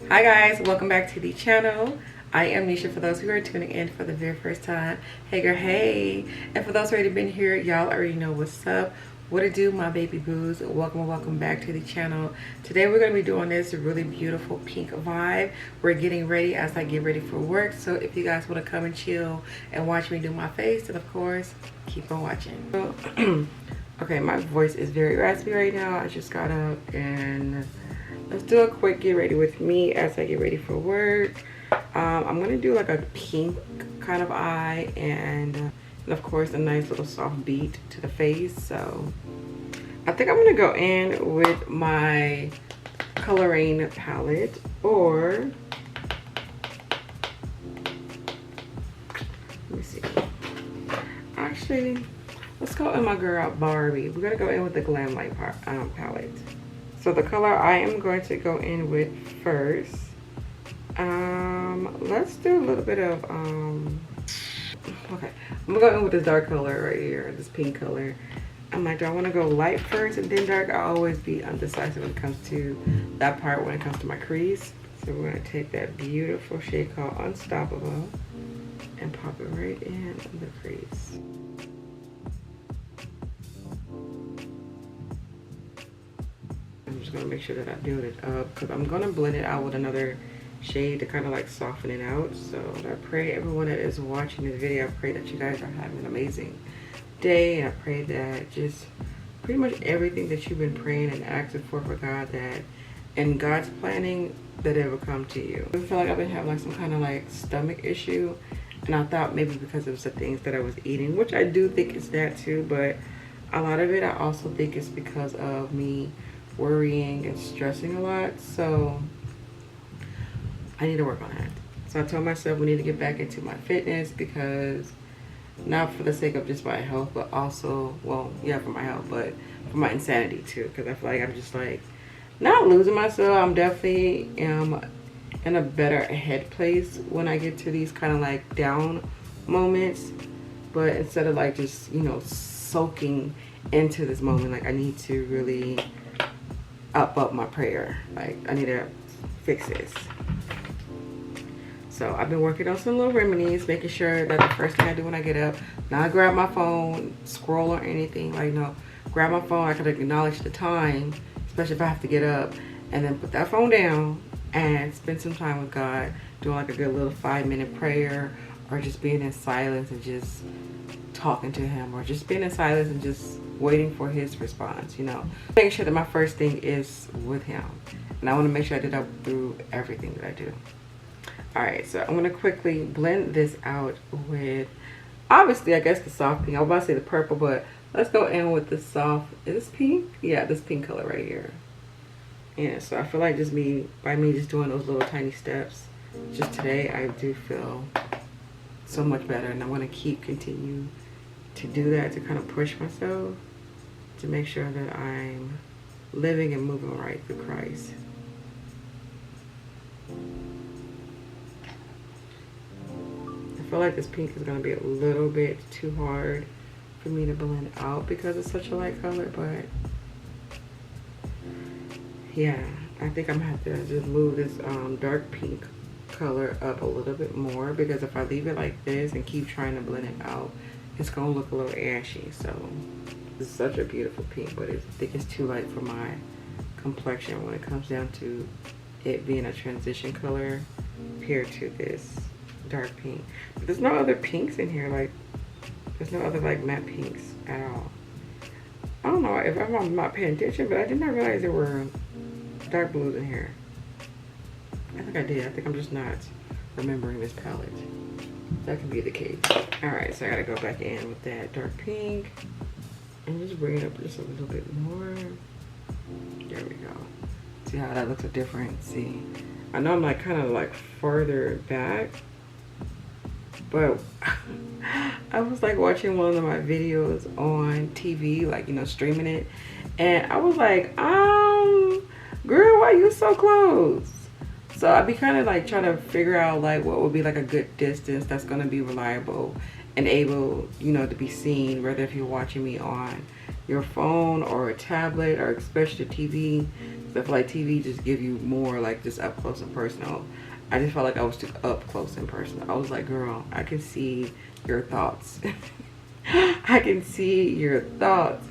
Hi guys, welcome back to the channel. I am Nisha for those who are tuning in for the very first time. Hey girl, hey. And for those who already been here, y'all already know what's up. What it do, my baby boos. Welcome back to the channel. Today we're going to be doing this really beautiful pink vibe. We're getting ready as I get ready for work. So if you guys want to come and chill and watch me do my face, then of course, keep on watching. Okay, my voice is very raspy right now. I just got up and let's do a quick get ready with me as I get ready for work. I'm gonna do like a pink kind of eye and of course a nice little soft beat to the face. So I think I'm gonna go in with my coloring palette, or let me see. Actually, let's go in my girl Barbie. We're gonna go in with the Glam Light palette. So the color I am going to go in with first, let's do a little bit of, okay, I'm gonna go in with this dark color right here, this pink color. I'm like, do I want to go light first and then dark? I always be undecisive when it comes to that part when it comes to my crease. So we're gonna take that beautiful shade called Unstoppable and pop it right in the crease. I'm just gonna make sure that I build it up because I'm gonna blend it out with another shade to kind of like soften it out. So I pray everyone that is watching this video, I pray that you guys are having an amazing day. I pray that just pretty much everything that you've been praying and asking for God, that and God's planning, that it will come to you. I feel like I've been having like some kind of like stomach issue, and I thought maybe because of the things that I was eating, which I do think it's that too, but a lot of it I also think it's because of me worrying and stressing a lot. So I need to work on that. So I told myself we need to get back into my fitness, because not for the sake of just my health, but also, well, yeah, for my health, but for my insanity too, because I feel like I'm just like not losing myself. I'm definitely in a better head place when I get to these kind of like down moments, but instead of like just, you know, soaking into this moment, like I need to really up my prayer. Like I need to fix this. So I've been working on some little remedies, making sure that the first thing I do when I get up, not grab my phone, scroll or anything. Like, no, grab my phone. I can acknowledge the time, especially if I have to get up, and then put that phone down and spend some time with God, doing like a good little 5-minute prayer, or just being in silence and just talking to him, or just being in silence and just waiting for his response, you know. Making sure that my first thing is with him. And I want to make sure I do that through everything that I do. Alright, so I'm going to quickly blend this out with, obviously, I guess the soft pink. I was about to say the purple, but let's go in with the soft, is this pink? Yeah, this pink color right here. Yeah, so I feel like just by me just doing those little tiny steps, just today, I do feel so much better. And I want to continue to do that, to kind of push myself, to make sure that I'm living and moving right through Christ. I feel like this pink is going to be a little bit too hard for me to blend out because it's such a light color, but yeah, I think I'm going to have to just move this dark pink color up a little bit more, because if I leave it like this and keep trying to blend it out, it's going to look a little ashy. So it's such a beautiful pink, but I think it's too light for my complexion when it comes down to it being a transition color compared to this dark pink. But there's no other pinks in here. Like, there's no other like matte pinks at all. I don't know if I'm not paying attention, but I did not realize there were dark blues in here. I think I did. I think I'm just not remembering this palette. That could be the case. Alright, so I gotta go back in with that dark pink and just bring it up just a little bit more. There we go. See how that looks different? See, I know I'm like kind of like further back, but I was like watching one of my videos on TV, like, you know, streaming it, and I was like, girl, why you so close? So I'd be kind of like trying to figure out like what would be like a good distance that's gonna be reliable and able, you know, to be seen, whether if you're watching me on your phone or a tablet or especially TV. So I feel like TV just give you more like just up close and personal. I just felt like I was too up close and personal. I was like, girl, I can see your thoughts. I can see your thoughts.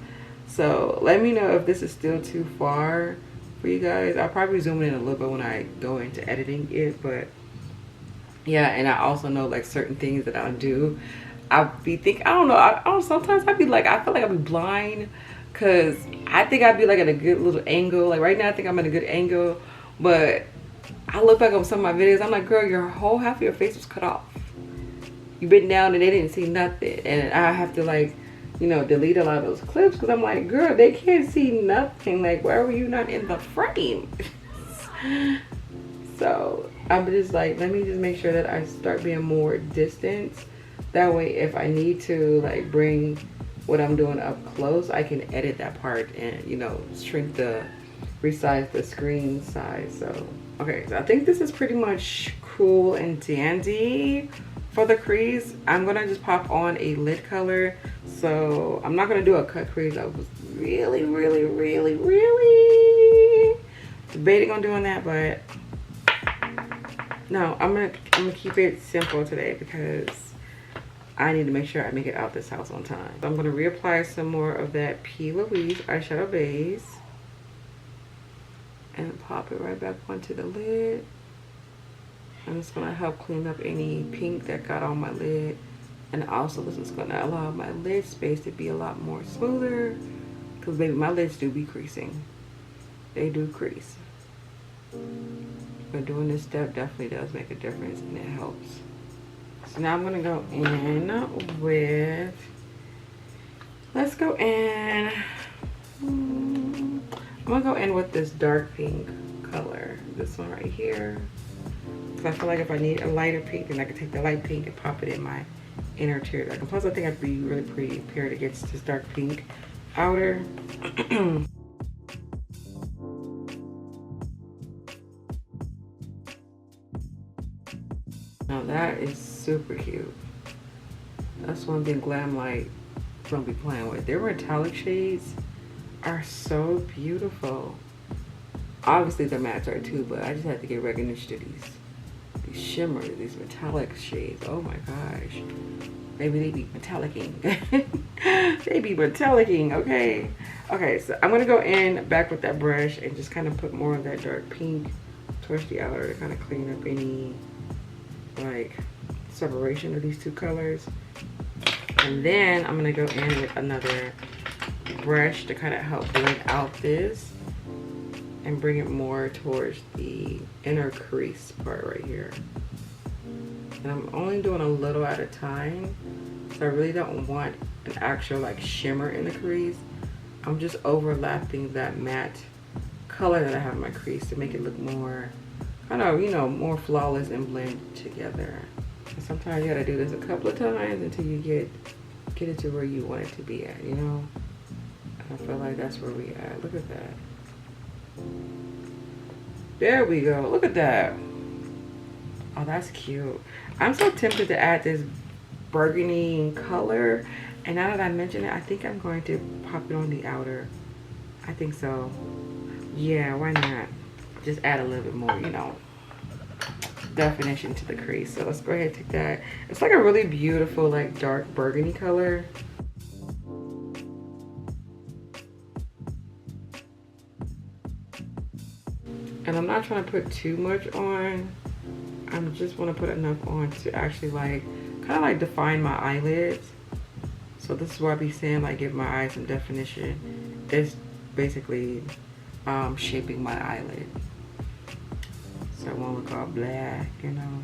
So let me know if this is still too far for you guys. I'll probably zoom in a little bit when I go into editing it, but yeah. And I also know like certain things that I'll do, I'll be think I don't know, sometimes I'd be like, I feel like I'll be blind because I think I'd be like at a good little angle. Like right now I think I'm at a good angle, but I look back on some of my videos, I'm like, girl, your whole half of your face was cut off. You been down and they didn't see nothing. And I have to like, you know, delete a lot of those clips because I'm like, girl, they can't see nothing. Like, why were you not in the frame? So I'm just like, let me just make sure that I start being more distant. That way, if I need to like bring what I'm doing up close, I can edit that part and, you know, resize the screen size. So, okay, so I think this is pretty much cool and dandy. For the crease, I'm gonna just pop on a lid color. So I'm not gonna do a cut crease. I was really debating on doing that, but no, I'm gonna keep it simple today because I need to make sure I make it out this house on time. So I'm gonna reapply some more of that P. Louise eyeshadow base and pop it right back onto the lid. And it's gonna help clean up any pink that got on my lid. And also this is gonna allow my lid space to be a lot more smoother. Cause baby, my lids do be creasing. They do crease. But doing this step definitely does make a difference and it helps. So now I'm gonna go in with, let's go in, I'm gonna go in with this dark pink color. This one right here. Because I feel like if I need a lighter pink, then I can take the light pink and pop it in my inner tear duct. And plus I think I'd be really pretty paired against this dark pink outer. Now that is super cute. That's one thing Glam Light gonna be playing with. Their metallic shades are so beautiful. Obviously the mattes are too, but I just had to get recognition to these shimmers, these metallic shades. Oh my gosh. Maybe they be metallicing. They be metallicing, okay? Okay, so I'm gonna go in back with that brush and just kind of put more of that dark pink towards the outer to kind of clean up any like separation of these two colors. And then I'm gonna go in with another brush to kind of help blend out this and bring it more towards the inner crease part right here. And I'm only doing a little at a time, so I really don't want an actual like shimmer in the crease. I'm just overlapping that matte color that I have in my crease to make it look more kind of, you know, more flawless and blend together. And sometimes you gotta do this a couple of times until you get it to where you want it to be at, you know? And I feel like that's where we at. Look at that. There we go. Look at that. Oh, that's cute. I'm so tempted to add this burgundy color. And now that I mention it, I think I'm going to pop it on the outer. I think so. Yeah, why not? Just add a little bit more, you know, definition to the crease. So let's go ahead and take that. It's like a really beautiful, like dark burgundy color. And I'm not trying to put too much on. I just want to put enough on to actually like kind of like define my eyelids. So this is why I be saying like give my eyes some definition. It's basically shaping my eyelid. So it won't look all black, you know.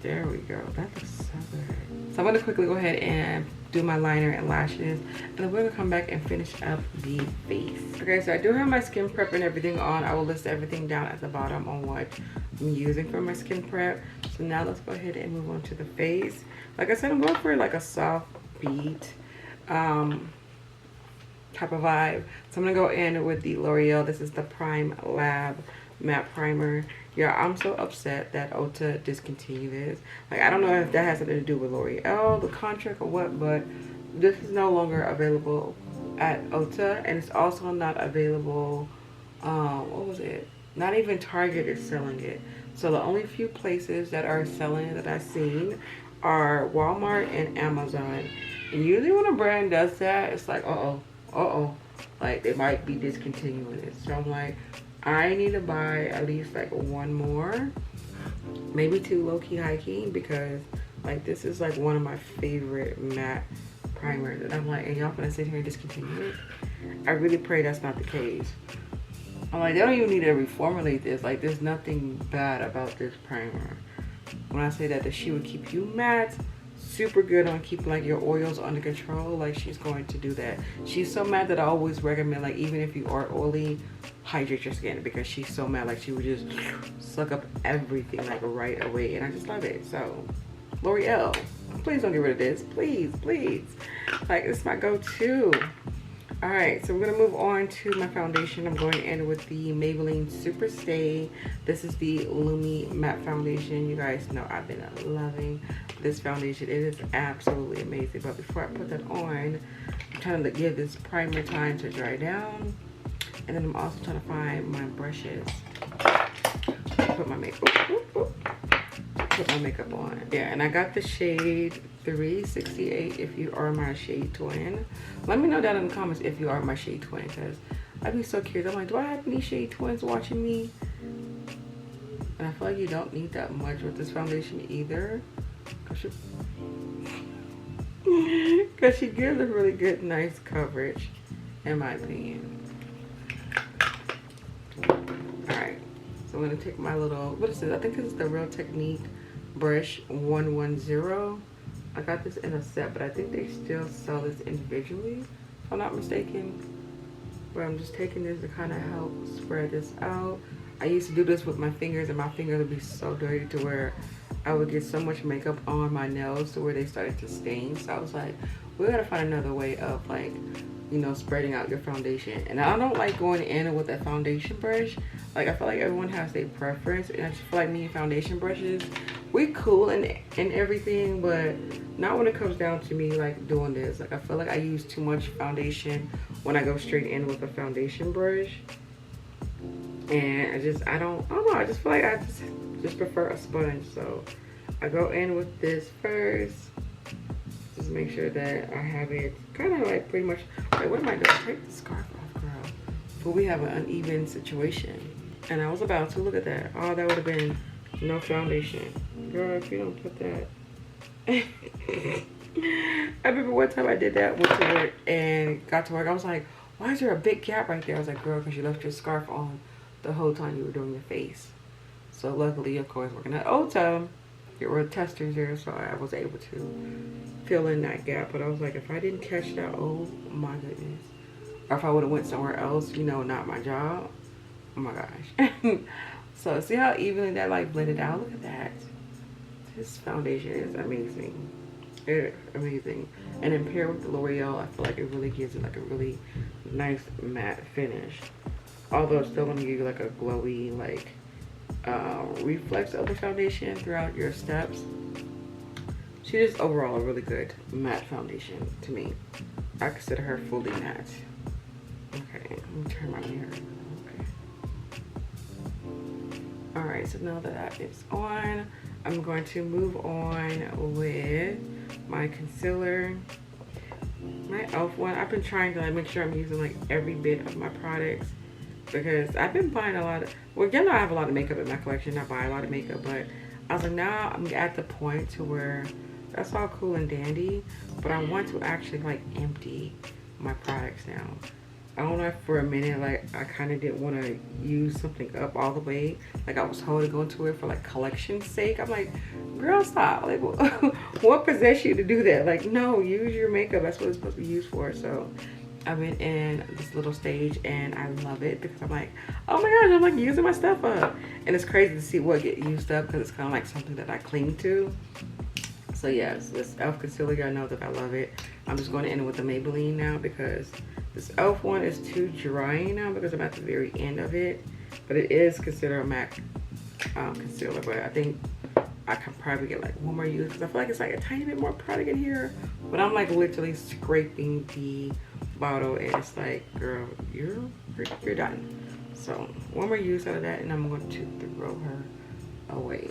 There we go. That looks so good. So I'm gonna quickly go ahead and do my liner and lashes, and then we're gonna come back and finish up the face. Okay, so I do have my skin prep and everything on. I will list everything down at the bottom on what I'm using for my skin prep. So now let's go ahead and move on to the face. Like I said, I'm going for like a soft beat type of vibe. So I'm gonna go in with the L'Oreal. This is the Prime Lab matte primer. Yeah, I'm so upset that Ulta discontinued this. Like, I don't know if that has something to do with L'Oreal, the contract, or what, but this is no longer available at Ulta, and it's also not available, what was it? Not even Target is selling it. So the only few places that are selling it that I've seen are Walmart and Amazon. And usually when a brand does that, it's like, like they might be discontinuing it. So I'm like, I need to buy at least like one more, maybe two, low-key, high-key, because like this is like one of my favorite matte primers. And I'm like, and y'all gonna sit here and discontinue it? I really pray that's not the case. I'm like, they don't even need to reformulate this. Like, there's nothing bad about this primer. When I say that the she would keep you matte, super good on keeping like your oils under control, like she's going to do that. She's so matte that I always recommend, like, even if you are oily, hydrate your skin, because she's so matte, like she would just suck up everything like right away, and I just love it. So L'Oreal, please don't get rid of this, please, please. Like, it's my go-to. All right, so we're gonna move on to my foundation. I'm going in with the Maybelline Super Stay. This is the Lumi Matte Foundation. You guys know I've been loving this foundation. It is absolutely amazing. But before I put that on, I'm trying to give this primer time to dry down. And then I'm also trying to find my brushes. Put my makeup, put my makeup on. Yeah, and I got the shade 368 if you are my shade twin. Let me know down in the comments if you are my shade twin, because I'd be so curious. I'm like, do I have any shade twins watching me? And I feel like you don't need that much with this foundation either, because she gives a really good, nice coverage, in my opinion. Alright, so I'm going to take my little, what is this? I think this is the Real Technique brush 110. I got this in a set, but I think they still sell this individually, if I'm not mistaken. Where I'm just taking this to kind of help spread this out. I used to do this with my fingers, and my fingers would be so dirty to where I would get so much makeup on my nails to where they started to stain. So I was like, we gotta find another way of, like, you know, spreading out your foundation. And I don't like going in with a foundation brush. Like, I feel like everyone has their preference, and I just feel like me and foundation brushes, we cool and everything, but not when it comes down to me like doing this. Like, I feel like I use too much foundation when I go straight in with a foundation brush, and I don't know, I just feel like I just prefer a sponge. So I go in with this first, just make sure that I have it kind of like pretty much. Wait, what am I doing? Take the scarf off, girl, but we have an uneven situation. And I was about to, look at that. Oh, that would have been no foundation. Girl, if you don't put that. I remember one time I did that, went to work and got to work. I was like, why is there a big gap right there? I was like, girl, because you left your scarf on the whole time you were doing your face. So luckily, of course, working at Ulta, there were testers there, so I was able to fill in that gap. But I was like, if I didn't catch that, oh my goodness. Or if I would have went somewhere else, you know, not my job. Oh my gosh. So see how evenly that like blended out? Look at that. This foundation is amazing. It's amazing. And then paired with the L'Oreal, I feel like it really gives it like a really nice matte finish. Although it's still gonna give you like a glowy, like reflex of the foundation throughout your steps. She is overall a really good matte foundation to me. I consider her fully matte. Okay, let me turn my mirror. Alright, so now that that is on, I'm going to move on with my concealer. My e.l.f. one, I've been trying to like make sure I'm using like every bit of my products, because I've been buying a lot of, well, you know, I have a lot of makeup in my collection. I buy a lot of makeup, but I was like, now I'm at the point to where that's all cool and dandy, but I want to actually like empty my products now. I don't know if for a minute, like, I kind of didn't want to use something up all the way. Like, I was holding on to it for, like, collection's sake. I'm like, girl, stop. Like, what possessed you to do that? Like, no, use your makeup. That's what it's supposed to be used for. So, I've been in this little stage, and I love it, because I'm like, oh my gosh, I'm, like, using my stuff up. And it's crazy to see what get used up, because it's kind of like something that I cling to. So, yes, this e.l.f. concealer, y'all know that I love it. I'm just going to end it with the Maybelline now, because this e.l.f. one is too dry now, because I'm at the very end of it. but it is considered a MAC concealer. But I think I can probably get like one more use because I feel like it's like a tiny bit more product in here. But I'm like literally scraping the bottle and it's like, girl, you're done. So one more use out of that and I'm going to throw her away.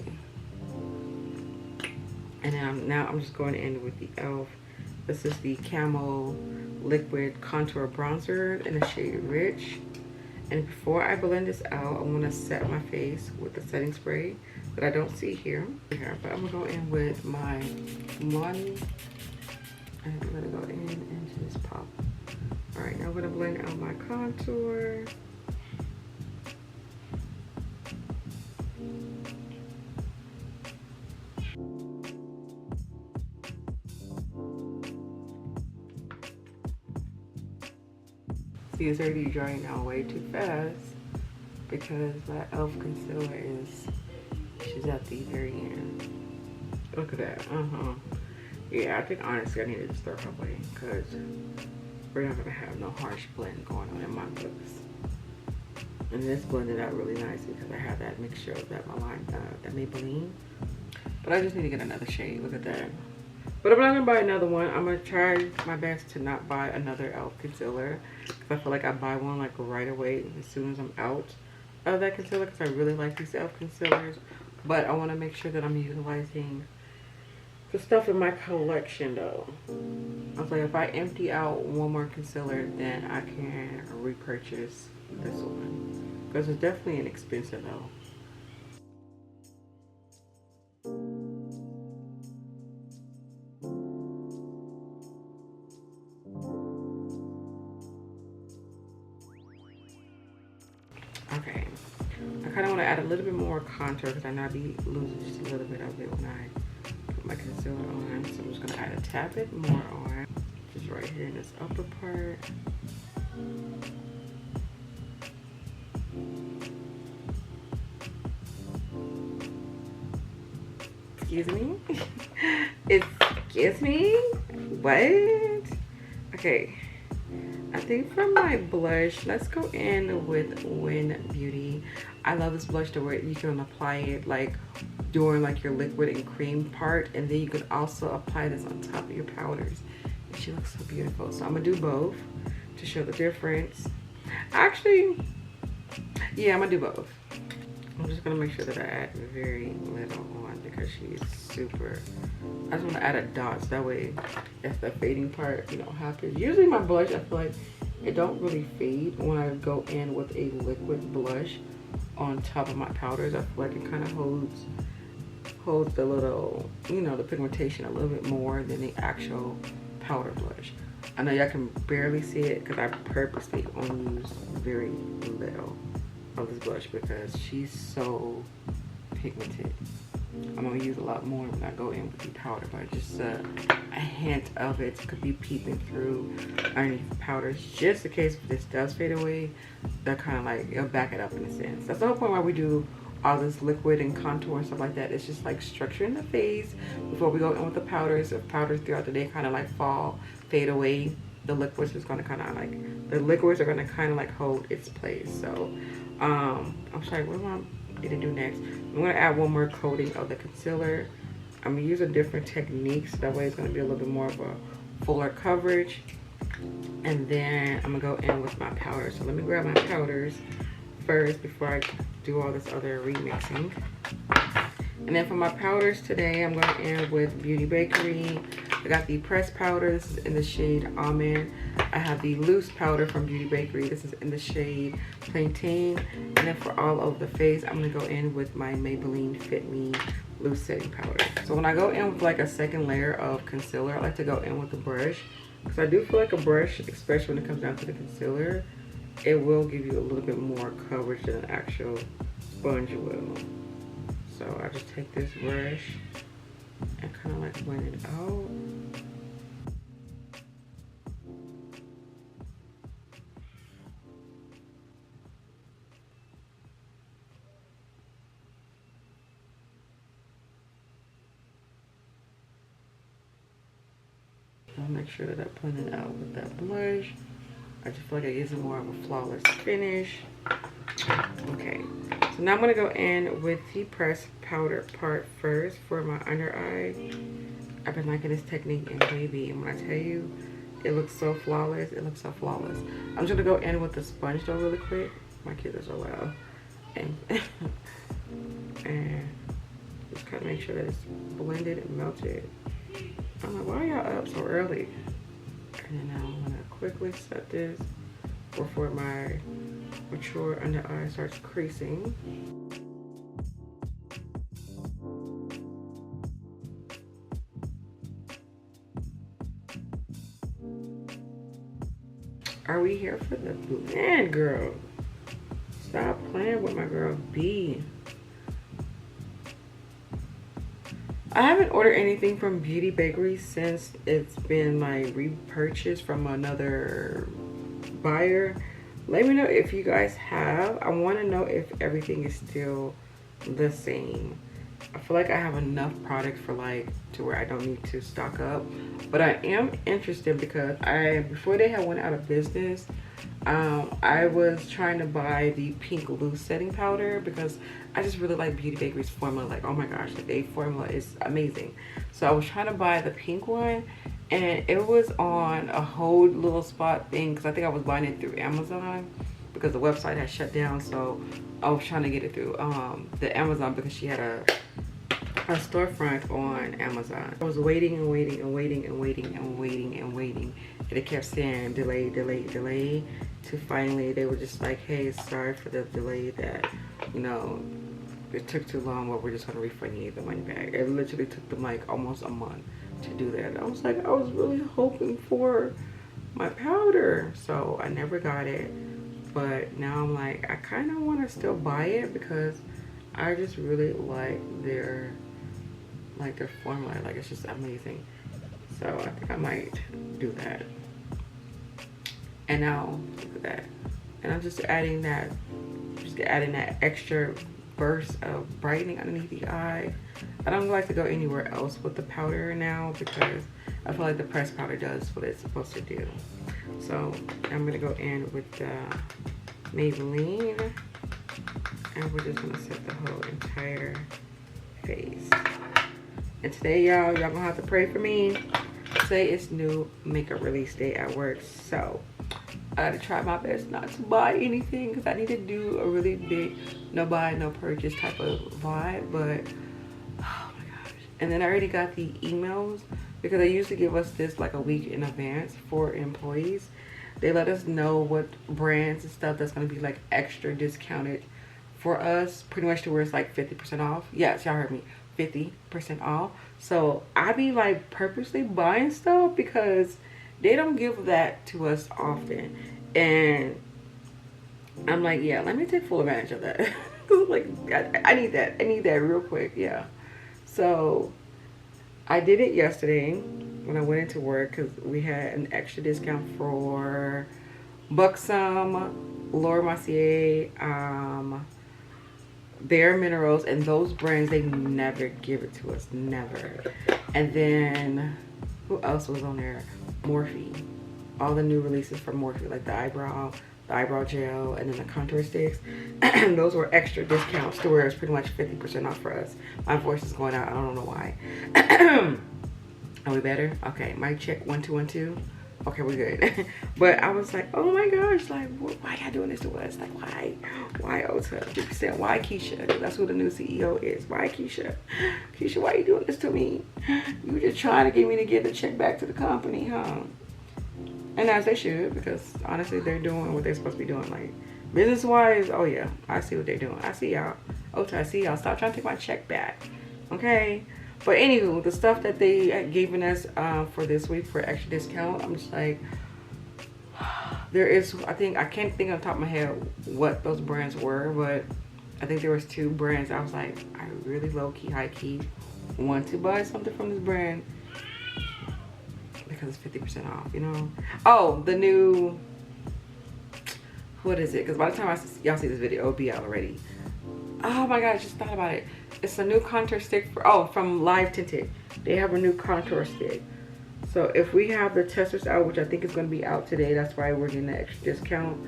And then now I'm just going in with the e.l.f. This is the Camo Liquid Contour Bronzer in the shade Rich. And before I blend this out, I want to set my face with the setting spray that I don't see here. But I'm going to go in with my one. And I'm going to go in into this pop. Alright, now I'm going to blend out my contour. See, it's already drying out way too fast because my e.l.f. concealer is, she's at the very end. Look at that. Yeah, I think honestly I need to just throw her away because we're not gonna have no harsh blend going on in my looks. And this blended out really nice because I have that mixture of that that Maybelline. But I just need to get another shade. Look at that. But I'm not gonna buy another one. I'm gonna try my best to not buy another e.l.f. concealer because I feel like I buy one like right away as soon as I'm out of that concealer because I really like these e.l.f. concealers. But I want to make sure that I'm utilizing the stuff in my collection though. I was like, if I empty out one more concealer, then I can repurchase this one because it's definitely inexpensive though. Okay, I kind of want to add a little bit more contour because I know I'll be losing just a little bit of it when I put my concealer on. So I'm just going to add a tad bit more on, just right here in this upper part. Excuse me? Excuse me? What? Okay. I think for my blush, let's go in with Ulta Beauty. I love this blush to where you can apply it like during like your liquid and cream part, and then you could also apply this on top of your powders. And she looks so beautiful. So I'm gonna do both to show the difference. Actually, yeah, I'm gonna do both. I'm just gonna make sure that I add very little on because she's super. I just want to add a dot so that way if the fading part, you know, happens. Usually my blush, I feel like it don't really fade when I go in with a liquid blush on top of my powders. I feel like it kind of holds the little, you know, the pigmentation a little bit more than the actual powder blush. I know y'all can barely see it because I purposely only use very little of this blush because she's so pigmented. I'm gonna use a lot more when I go in with the powder, but just a hint of it could be peeping through underneath the powders, just in case if this does fade away, they'll kind of like, it'll back it up in a sense. That's the whole point why we do all this liquid and contour and stuff like that. It's just like structuring the face before we go in with the powders. If powders throughout the day kind of like fade away, the liquids is gonna kind of like, the liquids are gonna kind of like hold its place. So I'm sorry, what am I gonna do next? I'm gonna add one more coating of the concealer. I'm gonna use a different technique so that way it's gonna be a little bit more of a fuller coverage. And then I'm gonna go in with my powder. So let me grab my powders first before I do all this other remixing. And then for my powders today, I'm going in with Beauty Bakery. I got the pressed powder. This is in the shade Almond. I have the loose powder from Beauty Bakery. This is in the shade Plantain. And then for all over the face, I'm going to go in with my Maybelline Fit Me loose setting powder. So when I go in with like a second layer of concealer, I like to go in with a brush. Because I do feel like a brush, especially when it comes down to the concealer, it will give you a little bit more coverage than an actual sponge will. So I just take this brush and kind of like blend it out. I'll make sure that I blend it out with that blush. I just feel like it gives it more of a flawless finish. Okay, so now I'm gonna go in with the pressed powder part first for my under eye. I've been liking this technique, and baby, and when I tell you, it looks so flawless. It looks so flawless. I'm just gonna go in with the sponge though really quick. My kids are so loud. And, and just kind of make sure that it's blended and melted. I'm like, why are y'all up so early? And then now I'm gonna quickly set this before my mature under eye starts creasing. Are we here for the blend, girl? Stop playing with my girl B. I haven't ordered anything from Beauty Bakery since it's been like repurchased from another buyer. Let me know if you guys have. I want to know if everything is still the same. I feel like I have enough product for like to where I don't need to stock up, but I am interested because before they had went out of business, I was trying to buy the pink loose setting powder because I just really like Beauty Bakery's formula. Like, oh my gosh, like their formula is amazing. So I was trying to buy the pink one, and it was on a whole little spot thing because I think I was buying it through Amazon because the website had shut down. So I was trying to get it through the Amazon because she had a storefront on Amazon. I was waiting and waiting and waiting and waiting and waiting and waiting, and it kept saying delay, delay, delay, to finally they were just like, hey, sorry for the delay, that, you know, it took too long, but we're just gonna refund you the money back. It literally took them like almost a month to do that. I was like, I was really hoping for my powder, so I never got it. But now I'm like, I kind of want to still buy it because I just really like their formula. Like, it's just amazing. So I think I might do that. And now look at that. And I'm just adding that extra burst of brightening underneath the eye. I don't like to go anywhere else with the powder now because I feel like the pressed powder does what it's supposed to do. So I'm gonna go in with the Maybelline, and we're just gonna set the whole entire face. And today, y'all gonna have to pray for me. Today is new makeup release day at work, so I gotta try my best not to buy anything because I need to do a really big no buy, no purchase type of vibe. But oh my gosh. And then I already got the emails because they usually give us this like a week in advance for employees. They let us know what brands and stuff that's gonna be like extra discounted for us, pretty much to where it's like 50% off. Yes, y'all heard me, 50% off. So I be like purposely buying stuff because they don't give that to us often, and I'm like, yeah, let me take full advantage of that. Like, I need that real quick. Yeah, so I did it yesterday when I went into work because we had an extra discount for Buxom, Laura Mercier, Bare Minerals, and those brands, they never give it to us, never. And then who else was on there? Morphe. All the new releases from Morphe, like the eyebrow gel, and then the contour sticks. Those were extra discounts to where it's pretty much 50% off for us. My voice is going out, I don't know why. Are we better? Okay, mic check, 1 2 1 2. Okay, we're good. But I was like, oh my gosh, like, why y'all doing this to us? Like, why Ulta? People saying, why Keisha? That's who the new CEO is. Why Keisha? Keisha, why you doing this to me? You just trying to get me to get the check back to the company, huh? And as they should, because honestly, they're doing what they're supposed to be doing. Like, business-wise, oh yeah, I see what they're doing. I see y'all. Ulta, I see y'all. Stop trying to take my check back, okay? But anywho, the stuff that they had given us for this week for extra discount, I'm just like, there is, I can't think on the top of my head what those brands were, but I think there was 2 brands. I was like, I really low-key, high-key want to buy something from this brand because it's 50% off, you know? Oh, the new, what is it? Because by the time y'all see this video, it'll be out already. Oh my god, I just thought about it. It's a new contour stick from Live Tinted. They have a new contour stick. So if we have the testers out, which I think is going to be out today, that's why we're getting the extra discount.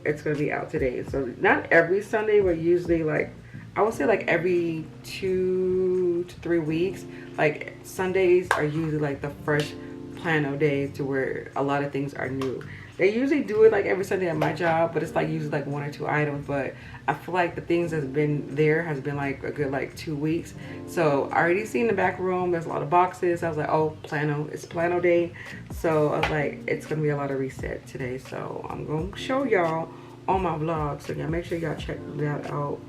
It's gonna be out today. So not every Sunday, but usually like I would say like every 2 to 3 weeks. Like Sundays are usually like the fresh plano day to where a lot of things are new. They usually do it like every Sunday at my job, but it's like usually like 1 or 2 items. But I feel like the things that's been there has been like a good like 2 weeks. So I already seen the back room. There's a lot of boxes. I was like, oh, plano. It's plano day. So I was like, it's gonna be a lot of reset today. So I'm gonna show y'all on my vlog. So y'all make sure y'all check that out,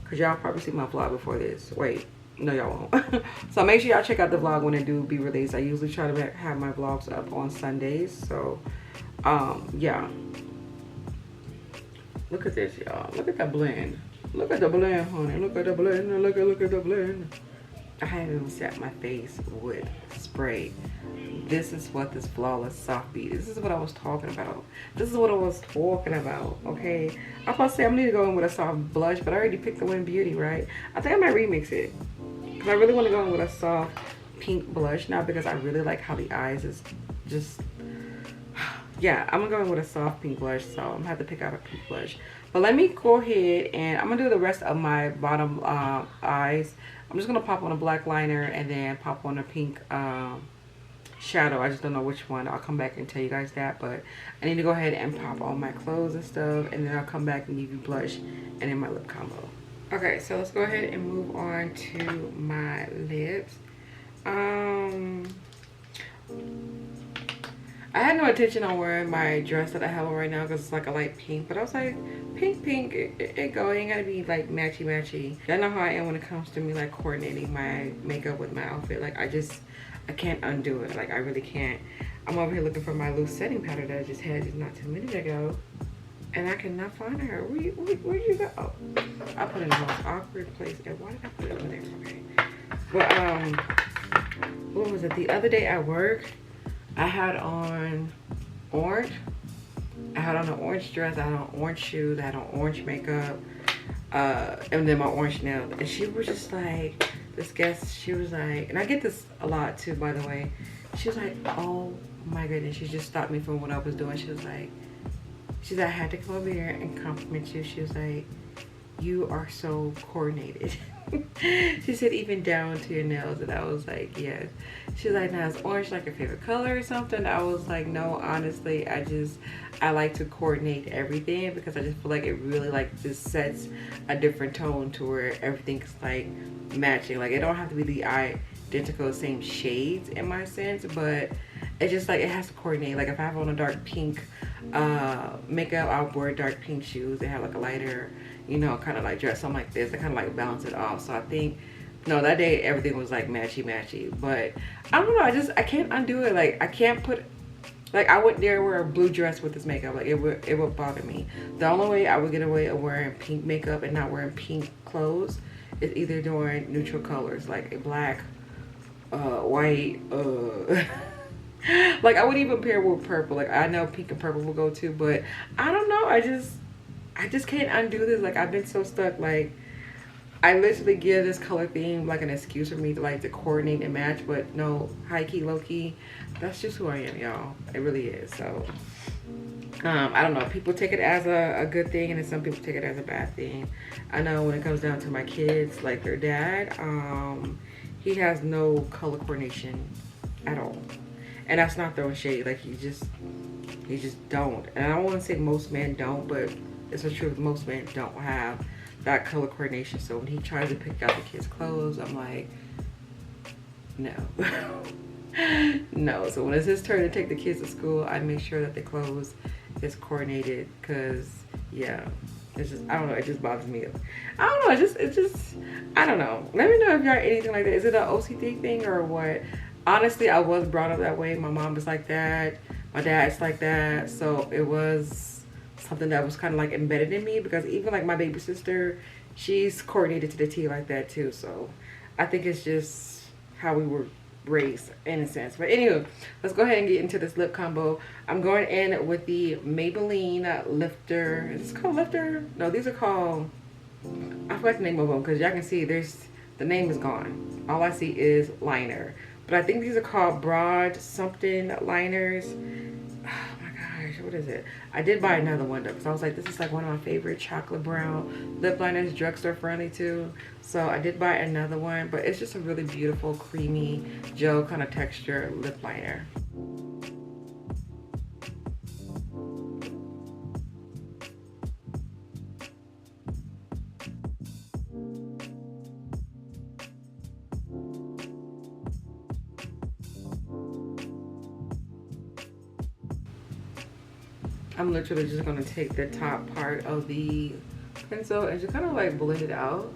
cause y'all probably see my vlog before this. Wait. No, y'all won't. So make sure y'all check out the vlog when it do be released. I usually try to have my vlogs up on Sundays. So yeah, look at this, y'all. Look at the blend. Look at the blend, honey. Look at the blend. Look at the blend. I haven't even set my face with spray. This is what this flawless soft beat. This is what I was talking about. This is what I was talking about. Okay, I was about to say I need to go in with a soft blush, but I already picked the Ulta Beauty, right? I think I might remix it, because I really want to go in with a soft pink blush now, because I really like how the eyes is just, yeah, I'm gonna go in with a soft pink blush. So I'm gonna have to pick out a pink blush. But let me go ahead and I'm gonna do the rest of my bottom eyes. I'm just gonna pop on a black liner and then pop on a pink shadow. I just don't know which one. I'll come back and tell you guys that, but I need to go ahead and pop on my clothes and stuff, and then I'll come back and give you blush and then my lip combo. Okay, so let's go ahead and move on to my lips. I had no intention on wearing my dress that I have on right now because it's like a light pink, but I was like, pink, it go. It ain't gotta be like matchy. Y'all know how I am when it comes to me like coordinating my makeup with my outfit. Like I can't undo it. Like I really can't. I'm over here looking for my loose setting powder that I just had just not 2 minutes ago, and I cannot find her. Where'd you go? Oh, I put it in the most awkward place. And why did I put it over there? Okay. But what was it? The other day at work, I had on orange. I had on an orange dress. I had on orange shoes. I had on orange makeup, and then my orange nails. And she was just like, this guest, she was like, and I get this a lot too, by the way. She was like, oh my goodness. She just stopped me from what I was doing. She was like, I had to come over here and compliment you. She was like, you are so coordinated. She said, even down to your nails. And I was like, yes. She was like, now is orange like your favorite color or something? I was like, no, honestly, I like to coordinate everything, because I just feel like it really like just sets a different tone to where everything's like matching. Like it don't have to be the identical same shades in my sense, but it's just like it has to coordinate. Like if I have on a dark pink makeup, I'll wear dark pink shoes. They have like a lighter, you know, kind of like dress something like this. I kind of like balance it off. So I think, no, that day everything was like matchy. But I don't know, I can't undo it. Like I can't put, like I wouldn't dare wear a blue dress with this makeup. Like it would bother me. The only way I would get away of wearing pink makeup and not wearing pink clothes is either doing neutral colors, like a black, white, like I wouldn't even pair with purple. Like I know pink and purple will go too, but I don't know. I just can't undo this. Like I've been so stuck. Like I literally give this color theme like an excuse for me to like to coordinate and match, but no, high key, low key, that's just who I am, y'all. It really is. So I don't know. People take it as a good thing, and then some people take it as a bad thing. I know when it comes down to my kids, like their dad, he has no color coordination at all. And that's not throwing shade. Like he just don't. And I don't want to say most men don't, but it's the truth. Most men don't have that color coordination. So when he tries to pick out the kids' clothes, I'm like, no. No. So when it's his turn to take the kids to school, I make sure that the clothes is coordinated, because yeah, it's just, I don't know, it just bothers me. I don't know, it just I don't know. Let me know if y'all anything like that. Is it an OCD thing or what? Honestly, I was brought up that way. My mom is like that. My dad's like that. So it was something that was kind of like embedded in me, because even like my baby sister, she's coordinated to the T like that too. So I think it's just how we were raised in a sense. But anyway, let's go ahead and get into this lip combo. I'm going in with the Maybelline Lifter. Is this called Lifter? No, these are called, I forgot the name of them, because y'all can see the name is gone. All I see is liner. But I think these are called broad something liners. Oh my gosh, what is it? I did buy another one though, because I was like, this is like one of my favorite chocolate brown lip liners, drugstore friendly too. So I did buy another one, but it's just a really beautiful creamy gel kind of texture lip liner. I'm literally just gonna take the top part of the pencil and just kind of like blend it out.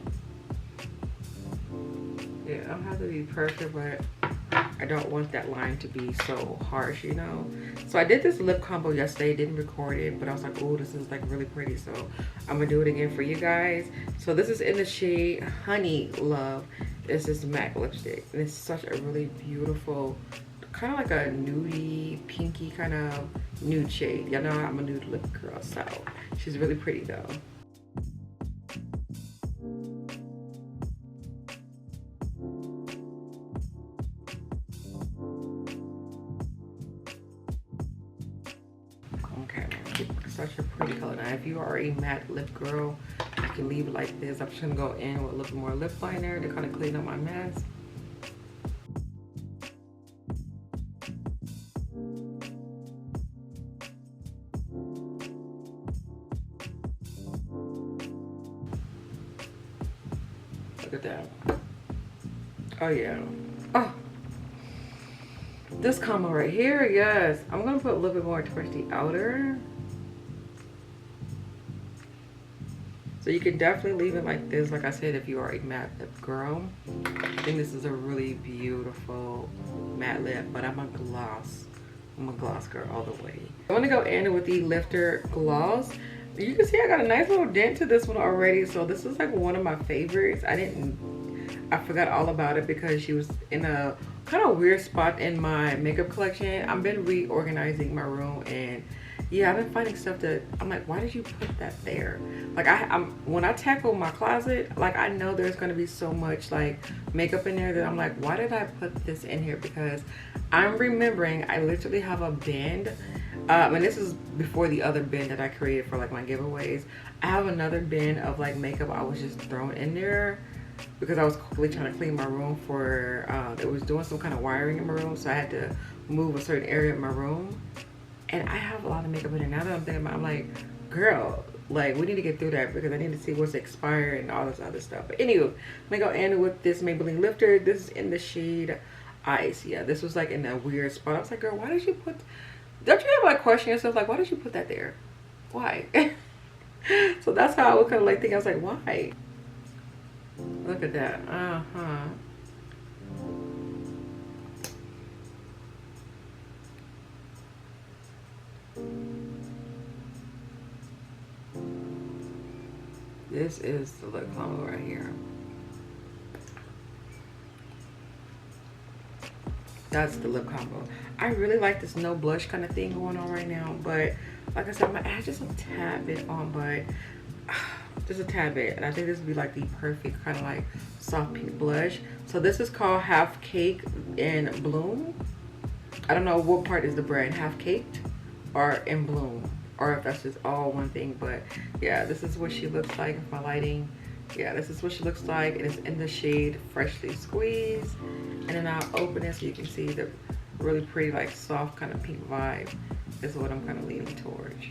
Yeah, it don't have to be perfect, but I don't want that line to be so harsh, you know? So I did this lip combo yesterday, didn't record it, but I was like, oh, this is like really pretty. So I'm gonna do it again for you guys. So this is in the shade Honey Love. This is matte lipstick. And it's such a really beautiful, kind of like a nudie, pinky kind of nude shade. Y'all know I'm a nude lip girl, so she's really pretty though. Okay, such a pretty color. Now, if you are a matte lip girl, you can leave it like this. I'm just gonna go in with a little more lip liner to kind of clean up my mess. Look at that. Oh yeah. Oh, this combo right here, yes. I'm gonna put a little bit more towards the outer. So you can definitely leave it like this. Like I said, if you are a matte lip girl, I think this is a really beautiful matte lip, but I'm a gloss girl all the way. I want to go in with the Lifter gloss. You can see I got a nice little dent to this one already. So this is like one of my favorites. I forgot all about it because she was in a kind of weird spot in my makeup collection. I've been reorganizing my room, and yeah, I've been finding stuff that I'm like, why did you put that there? Like when I tackle my closet, like I know there's gonna be so much like makeup in there that I'm like, why did I put this in here? Because I'm remembering I literally have a bin, and this is before the other bin that I created for like my giveaways. I have another bin of like makeup I was just throwing in there because I was quickly trying to clean my room for, it was doing some kind of wiring in my room, so I had to move a certain area of my room. And I have a lot of makeup in there. Now that I'm thinking about it, I'm like, girl, like we need to get through that because I need to see what's expired and all this other stuff. But anyway, I'm gonna go in with this Maybelline Lifter. This is in the shade Ice. Yeah, this was like in a weird spot. I was like, girl, why did you put, don't you ever like question yourself, like, why did you put that there? Why? So that's how I was kind of like thinking. I was like, why? Look at that. This is the lip combo right here. That's the lip combo. I really like this no blush kind of thing going on right now, but like I said, I'm gonna add just a tad bit on, but just a tad bit, and I think this would be like the perfect kind of like soft pink blush. So this is called Half Cake in Bloom. I don't know what part is the brand, Half Caked or in Bloom, or if that's just all one thing. But yeah, this is what she looks like with my lighting. Yeah, this is what she looks like, and it's in the shade Freshly Squeezed. And then I'll open it so you can see the really pretty like soft kind of pink vibe is what I'm kind of leaning towards.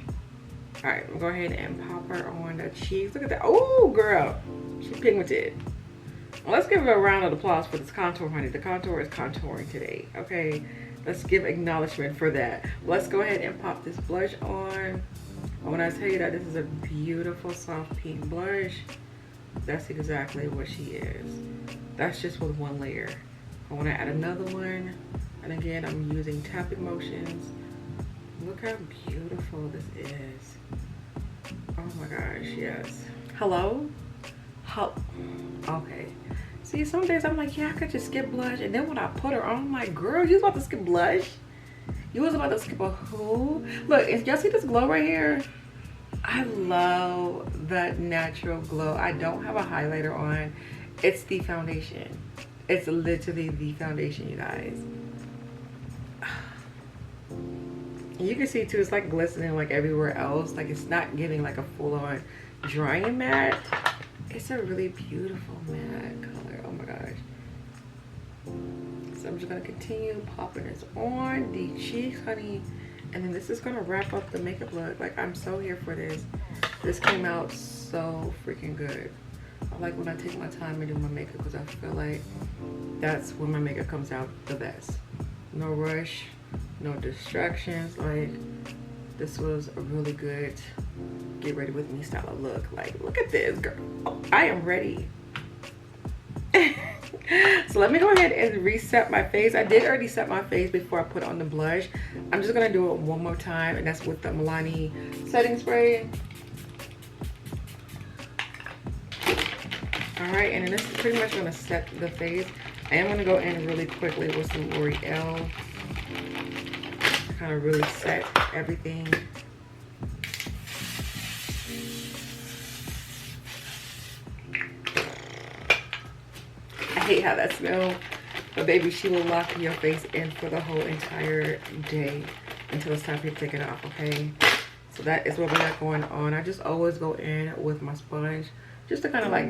All right, I'm going to go ahead and pop her on the cheeks. Look at that. Oh, girl, she's pigmented. Well, let's give her a round of applause for this contour, honey. The contour is contouring today, okay? Let's give acknowledgement for that. Let's go ahead and pop this blush on. When I tell you that this is a beautiful soft pink blush, that's exactly what she is. That's just with one layer. I want to add another one, and again, I'm using tapping motions. Look how beautiful this is. Oh my gosh, yes. Hello? Okay. See, some days I'm like, yeah, I could just skip blush. And then when I put her on, I'm like, girl, you was about to skip blush? You was about to skip a who? Look, y'all see this glow right here? I love that natural glow. I don't have a highlighter on. It's the foundation. It's literally the foundation, you guys. And you can see too, it's like glistening like everywhere else. Like it's not giving like a full-on drying matte. It's a really beautiful matte color. Oh my gosh. So I'm just gonna continue popping this on the cheeks, honey. And then this is gonna wrap up the makeup look. Like, I'm so here for this. This came out so freaking good. I like when I take my time and do my makeup because I feel like that's when my makeup comes out the best. No rush, no distractions. Like, this was a really good get ready with me style of look. Like, look at this, girl. Oh, I am ready. So let me go ahead and reset my face. I did already set my face before I put on the blush. I'm just gonna do it one more time, and that's with the Milani setting spray. All right, and then this is pretty much gonna set the face. I am gonna go in really quickly with some L'Oreal to kind of really set everything. I hate how that smells, but baby, she will lock your face in for the whole entire day until it's time for you to take it off, okay? So that is what we got going on. I just always go in with my sponge just to kind of like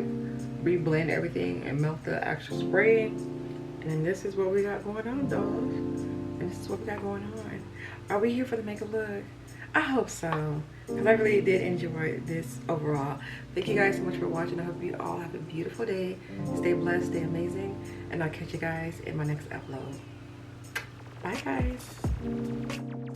re-blend everything and melt the actual spray. And this is what we got going on, though. And this is what we got going on. Are we here for the makeup look? I hope so, because I really did enjoy this overall. Thank you guys so much for watching. I hope you all have a beautiful day. Stay blessed, stay amazing, and I'll catch you guys in my next upload. Bye, guys.